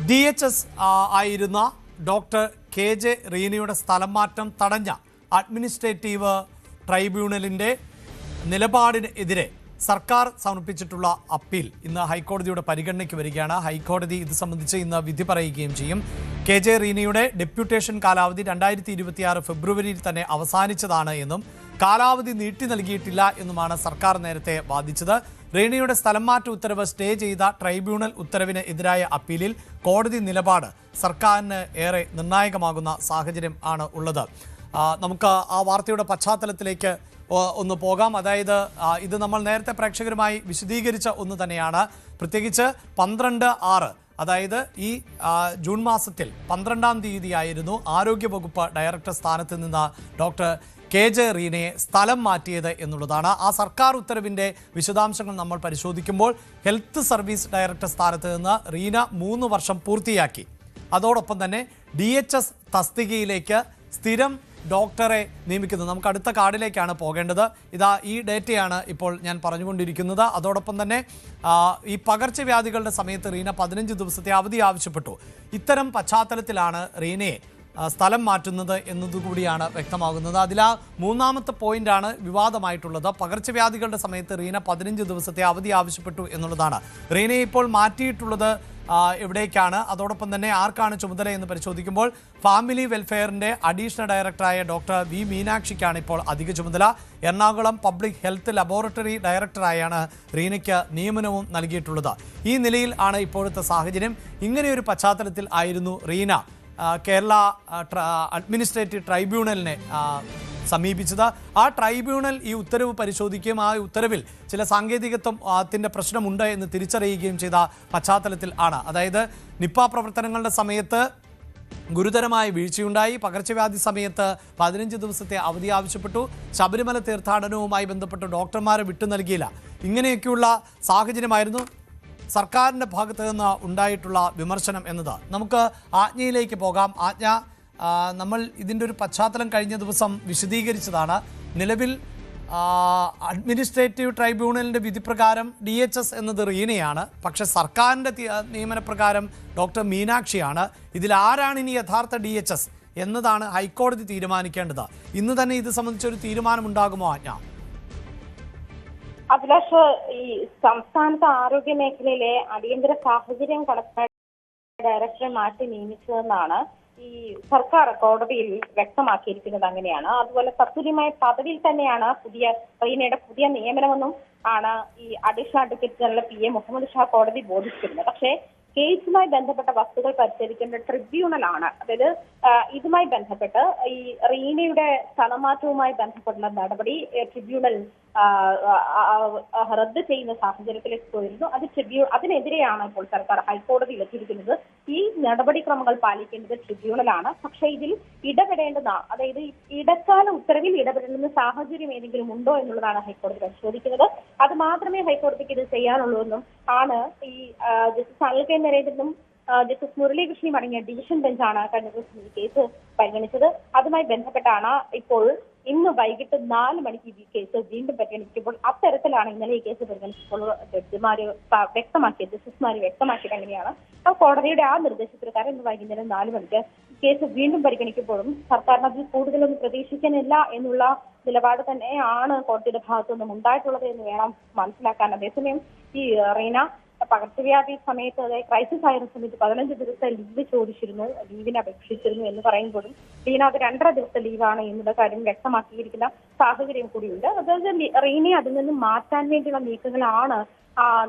DHS ആയിരുന്ന doctor KJ റീനയുടെ സ്ഥലം മാറ്റം തടഞ്ഞ അഡ്മിനിസ്ട്രേറ്റീവ് ട്രൈബ്യൂണലിൻ്റെ നിലപാടിനെതിരെ സർക്കാർ സമർപ്പിച്ചിട്ടുള്ള അപ്പീൽ ഇന്ന് ഹൈക്കോടതിയുടെ പരിഗണനയ്ക്ക് വരികയാണ്. ഹൈക്കോടതി ഇത് സംബന്ധിച്ച് ഇന്ന് വിധി പറയുകയും ചെയ്യും. KJ റീനയുടെ ഡെപ്യൂട്ടേഷൻ കാലാവധി 2026 ഫെബ്രുവരിയിൽ തന്നെ അവസാനിച്ചതാണ് എന്നും കാലാവധി നീട്ടി നൽകിയിട്ടില്ല എന്നുമാണ് സർക്കാർ നേരത്തെ വാദിച്ചത്. റീനയുടെ സ്ഥലം മാറ്റ ഉത്തരവ് സ്റ്റേ ചെയ്ത ട്രൈബ്യൂണൽ ഉത്തരവിന് എതിരായ അപ്പീലിൽ കോടതി നിലപാട് സർക്കാരിന് ഏറെ നിർണായകമാകുന്ന സാഹചര്യം ആണ് ഉള്ളത്. നമുക്ക് ആ വാർത്തയുടെ പശ്ചാത്തലത്തിലേക്ക് ഒന്ന് പോകാം. അതായത് ഇത് നമ്മൾ നേരത്തെ പ്രേക്ഷകരുമായി വിശദീകരിച്ച ഒന്ന് തന്നെയാണ്. പ്രത്യേകിച്ച് 12/6 അതായത് ഈ ജൂൺ മാസത്തിൽ 12-ാം തീയതിയായിരുന്നു ആരോഗ്യവകുപ്പ് ഡയറക്ടർ സ്ഥാനത്ത് നിന്ന് ഡോക്ടർ KJ റീനയെ സ്ഥലം മാറ്റിയത് എന്നുള്ളതാണ്. ആ സർക്കാർ ഉത്തരവിൻ്റെ വിശദാംശങ്ങൾ നമ്മൾ പരിശോധിക്കുമ്പോൾ ഹെൽത്ത് സർവീസ് ഡയറക്ടർ സ്ഥാനത്ത് നിന്ന് റീന 3 വർഷം പൂർത്തിയാക്കി. അതോടൊപ്പം തന്നെ DHS തസ്തികയിലേക്ക് സ്ഥിരം ഡോക്ടറെ നിയമിക്കുന്നത്. നമുക്ക് അടുത്ത കാർഡിലേക്കാണ് പോകേണ്ടത്. ഇതാ ഈ ഡേറ്റയാണ് ഇപ്പോൾ ഞാൻ പറഞ്ഞുകൊണ്ടിരിക്കുന്നത്. അതോടൊപ്പം തന്നെ ഈ പകർച്ചവ്യാധികളുടെ സമയത്ത് റീന 15 ദിവസത്തെ അവധി ആവശ്യപ്പെട്ടു. ഇത്തരം പശ്ചാത്തലത്തിലാണ് റീനയെ സ്ഥലം മാറ്റുന്നത് എന്നതുകൂടിയാണ് വ്യക്തമാകുന്നത്. അതിൽ ആ 3-ാമത്തെ പോയിന്റാണ് വിവാദമായിട്ടുള്ളത്. പകർച്ചവ്യാധികളുടെ സമയത്ത് റീന 15 ദിവസത്തെ അവധി ആവശ്യപ്പെട്ടു എന്നുള്ളതാണ്. റീനയെ ഇപ്പോൾ മാറ്റിയിട്ടുള്ളത് എവിടേക്കാണ്, അതോടൊപ്പം തന്നെ ആർക്കാണ് ചുമതല എന്ന് പരിശോധിക്കുമ്പോൾ ഫാമിലി വെൽഫെയറിൻ്റെ അഡീഷണൽ ഡയറക്ടറായ ഡോക്ടർ V മീനാക്ഷിക്കാണ് ഇപ്പോൾ അധിക ചുമതല. എറണാകുളം പബ്ലിക് ഹെൽത്ത് ലബോറട്ടറി ഡയറക്ടറായാണ് റീനയ്ക്ക് നിയമനവും നൽകിയിട്ടുള്ളത്. ഈ നിലയിൽ ആണ് ഇപ്പോഴത്തെ സാഹചര്യം. ഇങ്ങനെയൊരു പശ്ചാത്തലത്തിൽ ആയിരുന്നു റീന കേരള അഡ്മിനിസ്ട്രേറ്റീവ് ട്രൈബ്യൂണലിനെ സമീപിച്ചത്. ആ ട്രൈബ്യൂണൽ ഈ ഉത്തരവ് പരിശോധിക്കുകയും ആ ഉത്തരവിൽ ചില സാങ്കേതികത്വത്തിൻ്റെ പ്രശ്നമുണ്ട് എന്ന് തിരിച്ചറിയുകയും ചെയ്ത പശ്ചാത്തലത്തിൽ ആണ്. അതായത് നിപ്പ പ്രവർത്തനങ്ങളുടെ സമയത്ത് ഗുരുതരമായ വീഴ്ചയുണ്ടായി. പകർച്ചവ്യാധി സമയത്ത് 15 ദിവസത്തെ അവധി ആവശ്യപ്പെട്ടു. ശബരിമല തീർത്ഥാടനവുമായി ബന്ധപ്പെട്ട് ഡോക്ടർമാരെ വിട്ടു നൽകിയില്ല. ഇങ്ങനെയൊക്കെയുള്ള സാഹചര്യമായിരുന്നു സർക്കാരിൻ്റെ ഭാഗത്ത് നിന്ന് ഉണ്ടായിട്ടുള്ള വിമർശനം എന്നത്. നമുക്ക് ആജ്ഞയിലേക്ക് പോകാം. ആജ്ഞ നമ്മൾ ഇതിൻ്റെ ഒരു പശ്ചാത്തലം കഴിഞ്ഞ ദിവസം വിശദീകരിച്ചതാണ്. നിലവിൽ അഡ്മിനിസ്ട്രേറ്റീവ് ട്രൈബ്യൂണലിൻ്റെ വിധിപ്രകാരം DHS എന്നത് റീനയാണ്. പക്ഷേ സർക്കാരിൻ്റെ നിയമനപ്രകാരം ഡോക്ടർ മീനാക്ഷിയാണ്. ഇതിൽ ആരാണ് ഇനി യഥാർത്ഥ DHS എന്നതാണ് ഹൈക്കോടതി തീരുമാനിക്കേണ്ടത്. ഇന്ന് തന്നെ ഇത് സംബന്ധിച്ചൊരു തീരുമാനമുണ്ടാകുമോ ആജ്ഞ? അഭിലാഷ്, ഈ സംസ്ഥാനത്തെ ആരോഗ്യ മേഖലയിലെ അടിയന്തര സാഹചര്യം കണക്കാക്കി ഡയറക്ടറെ മാറ്റി നിയമിച്ചതെന്നാണ് ഈ സർക്കാർ കോടതിയിൽ വ്യക്തമാക്കിയിരിക്കുന്നത്. അങ്ങനെയാണ്. അതുപോലെ തത്തുല്യമായ പദവിയിൽ തന്നെയാണ് റീനയുടെ പുതിയ നിയമനമെന്നും ആണ് ഈ additional advocate general PA Muhammad Shah കോടതി ബോധിപ്പിച്ചിരുന്നത്. പക്ഷേ കേസുമായി ബന്ധപ്പെട്ട വസ്തുക്കൾ പരിശോധിക്കേണ്ട ട്രിബ്യൂണലാണ്. അതായത് ഇതുമായി ബന്ധപ്പെട്ട് ഈ റീനയുടെ സ്ഥലമാറ്റവുമായി ബന്ധപ്പെട്ടുള്ള നടപടി ട്രിബ്യൂണൽ റദ്ദ് ചെയ്യുന്ന സാഹചര്യത്തിലേക്ക് പോയിരുന്നു. അതിനെതിരെയാണ് ഇപ്പോൾ സർക്കാർ ഹൈക്കോടതിയിൽ എത്തിയിരിക്കുന്നത്. ഈ നടപടിക്രമങ്ങൾ പാലിക്കേണ്ടത് ട്രിബ്യൂണലാണ്. പക്ഷേ ഇതിൽ ഇടപെടേണ്ടതാണ്, അതായത് ഇടക്കാല ഉത്തരവിൽ ഇടപെടേണ്ടുന്ന സാഹചര്യം ഏതെങ്കിലും ഉണ്ടോ എന്നുള്ളതാണ് ഹൈക്കോടതി പരിശോധിക്കുന്നത്. അത് മാത്രമേ ഹൈക്കോടതിക്ക് ഇത് ചെയ്യാനുള്ളൂ എന്നും ആണ് ഈ ജസ്റ്റിസ് അനിൽ K നരേന്ദ്രനും ജസ്റ്റിസ് മുരളീകൃഷ്ണനും അടങ്ങിയ ഡിവിഷൻ ബെഞ്ചാണ് കഴിഞ്ഞ ദിവസം ഈ കേസ് പരിഗണിച്ചത്. അതുമായി ബന്ധപ്പെട്ടാണ് ഇപ്പോൾ ഇന്ന് വൈകിട്ട് 4 മണിക്ക് ഈ കേസ് വീണ്ടും പരിഗണിക്കുമ്പോൾ അത്തരത്തിലാണ് ഇന്നലെ ഈ കേസ് പരിഗണിച്ചപ്പോൾ ജസ്റ്റിസുമാര് വ്യക്തമാക്കിയത് അങ്ങനെയാണ്. കോടതിയുടെ ആ നിർദ്ദേശപ്രകാരം ഇന്ന് വൈകുന്നേരം 4 മണിക്ക് കേസ് വീണ്ടും പരിഗണിക്കുമ്പോഴും സർക്കാരിന് അതിൽ കൂടുതലൊന്നും പ്രതീക്ഷിക്കാനില്ല എന്നുള്ള നിലപാട് തന്നെയാണ് കോടതിയുടെ ഭാഗത്തുനിന്നും ഉണ്ടായിട്ടുള്ളത് എന്ന് വേണം മനസ്സിലാക്കാൻ. അതേസമയം ഈ റീന പകർച്ചവ്യാധി സമയത്ത്, അതായത് ക്രൈസിസ് ആയിരുന്ന സമയത്ത് 15 ദിവസത്തെ ലീവ് ചോദിച്ചിരുന്നു, ലീവിന് അപേക്ഷിച്ചിരുന്നു എന്ന് പറയുമ്പോഴും റീന അത് 2.5 ദിവസത്തെ ലീവാണ് എന്നുള്ള കാര്യം വ്യക്തമാക്കിയിരിക്കുന്ന സാഹചര്യം കൂടിയുണ്ട്. അതായത് റീനയെ അതിൽ നിന്നും മാറ്റാൻ വേണ്ടിയുള്ള നീക്കങ്ങളാണ്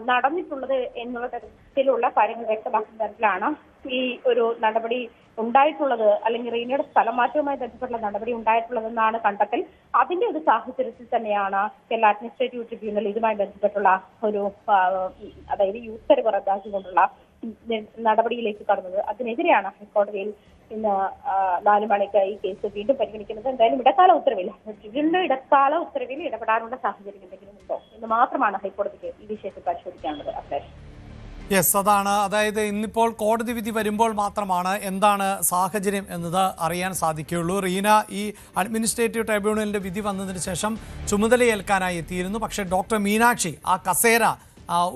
നടന്നിട്ടുള്ളത് എന്നുള്ള തരത്തിലുള്ള കാര്യങ്ങൾ വ്യക്തമാക്കുന്ന തരത്തിലാണ് ഈ ഒരു നടപടി ഉണ്ടായിട്ടുള്ളത്, അല്ലെങ്കിൽ റീനയുടെ സ്ഥലം മാറ്റവുമായി ബന്ധപ്പെട്ടുള്ള നടപടി ഉണ്ടായിട്ടുള്ളതെന്നാണ് കണ്ടെത്തൽ. അതിന്റെ ഒരു സാഹചര്യത്തിൽ തന്നെയാണ് കേരള അഡ്മിനിസ്ട്രേറ്റീവ് ട്രിബ്യൂണൽ ഇതുമായി ബന്ധപ്പെട്ടുള്ള ഒരു അതായത് ഈ ഉത്തരവ് റദ്ദാക്കിക്കൊണ്ടുള്ള നടപടിയിലേക്ക് കടന്നത്. അതിനെതിരെയാണ് ഹൈക്കോടതിയിൽ ഇന്ന് 4 മണിക്ക് ഈ കേസ് വീണ്ടും പരിഗണിക്കുന്നത്. എന്തായാലും ഇടക്കാല ഉത്തരവിൽ ഇടപെടാനുള്ള സാഹചര്യം എന്തെങ്കിലും ഉണ്ടോ എന്ന് മാത്രമാണ് ഹൈക്കോടതിക്ക് ഈ വിഷയത്തിൽ പരിശോധിക്കാനുള്ളത്. അഭിലാഷ്, യെസ്, അതാണ്. അതായത് ഇന്നിപ്പോൾ കോടതി വിധി വരുമ്പോൾ മാത്രമാണ് എന്താണ് സാഹചര്യം എന്നത് അറിയാൻ സാധിക്കുകയുള്ളൂ. റീന ഈ അഡ്മിനിസ്ട്രേറ്റീവ് ട്രൈബ്യൂണലിൻ്റെ വിധി വന്നതിന് ശേഷം ചുമതലയേൽക്കാനായി എത്തിയിരുന്നു. പക്ഷേ ഡോക്ടർ മീനാക്ഷി ആ കസേര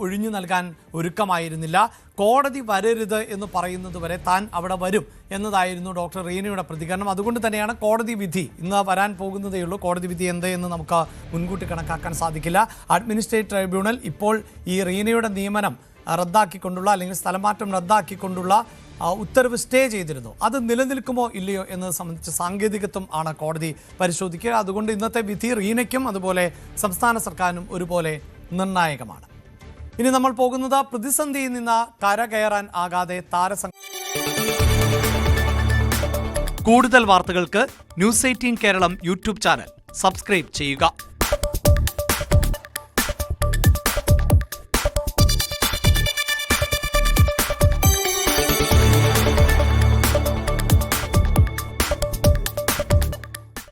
ഒഴിഞ്ഞു നൽകാൻ ഒരുക്കമായിരുന്നില്ല. കോടതി വരരുത് എന്ന് പറയുന്നത് വരെ താൻ അവിടെ വരും എന്നതായിരുന്നു ഡോക്ടർ റീനയുടെ പ്രതികരണം. അതുകൊണ്ട് തന്നെയാണ് കോടതി വിധി ഇന്ന് വരാൻ പോകുന്നതേ ഉള്ളൂ. കോടതി വിധി എന്ത് എന്ന് നമുക്ക് മുൻകൂട്ടി കണക്കാക്കാൻ സാധിക്കില്ല. അഡ്മിനിസ്ട്രേറ്റീവ് ട്രൈബ്യൂണൽ ഇപ്പോൾ ഈ റീനയുടെ നിയമനം റദ്ദാക്കിക്കൊണ്ടുള്ള അല്ലെങ്കിൽ സ്ഥലമാറ്റം റദ്ദാക്കിക്കൊണ്ടുള്ള ഉത്തരവ് സ്റ്റേ ചെയ്തിരുന്നു. അത് നിലനിൽക്കുമോ ഇല്ലയോ എന്നത് സംബന്ധിച്ച് സാങ്കേതികത്വം ആണ് കോടതി പരിശോധിക്കുക. അതുകൊണ്ട് ഇന്നത്തെ വിധി റീനയ്ക്കും അതുപോലെ സംസ്ഥാന സർക്കാരിനും ഒരുപോലെ നിർണായകമാണ്. ഇനി നമ്മൾ പോകുന്നത് പ്രതിസന്ധിയിൽ നിന്ന് കരകയറാൻ ആകാതെ കൂടുതൽ വാർത്തകൾക്ക് news 18 Keralam YouTube channel subscribe ചെയ്യുക.